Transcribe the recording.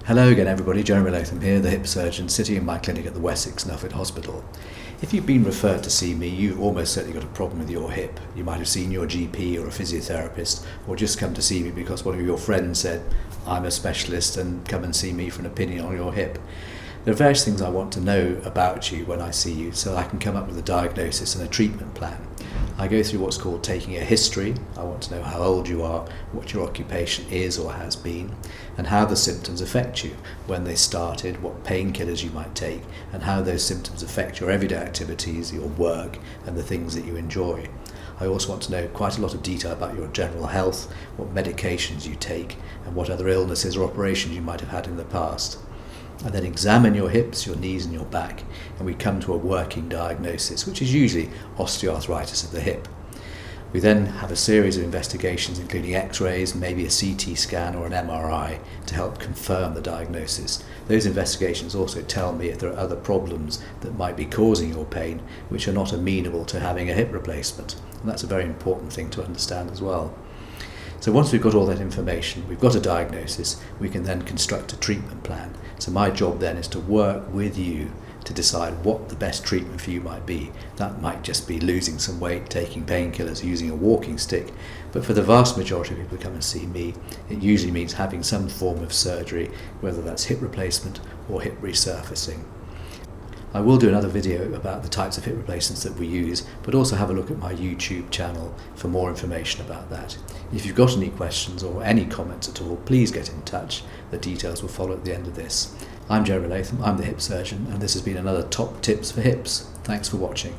Hello again everybody, Jeremy Latham here, the hip surgeon, sitting in my clinic at the Wessex Nufford Hospital. If you've been referred to see me, you've almost certainly got a problem with your hip. You might have seen your GP or a physiotherapist, or just come to see me because one of your friends said, I'm a specialist and come and see me for an opinion on your hip. There are various things I want to know about you when I see you so I can come up with a diagnosis and a treatment plan. I go through what's called taking a history. I want to know how old you are, what your occupation is or has been, and how the symptoms affect you, when they started, what painkillers you might take, and how those symptoms affect your everyday activities, your work, and the things that you enjoy. I also want to know quite a lot of detail about your general health, what medications you take, and what other illnesses or operations you might have had in the past. I then examine your hips, your knees and your back, and we come to a working diagnosis, which is usually osteoarthritis of the hip. We then have a series of investigations including x-rays, maybe a CT scan or an MRI to help confirm the diagnosis. Those investigations also tell me if there are other problems that might be causing your pain which are not amenable to having a hip replacement. And that's a very important thing to understand as well. So once we've got all that information, we've got a diagnosis, we can then construct a treatment plan. So my job then is to work with you to decide what the best treatment for you might be. That might just be losing some weight, taking painkillers, using a walking stick. But for the vast majority of people who come and see me, it usually means having some form of surgery, whether that's hip replacement or hip resurfacing. I will do another video about the types of hip replacements that we use, but also have a look at my YouTube channel for more information about that. If you've got any questions or any comments at all, please get in touch. The details will follow at the end of this. I'm Jeremy Latham, I'm the hip surgeon, and this has been another Top Tips for Hips. Thanks for watching.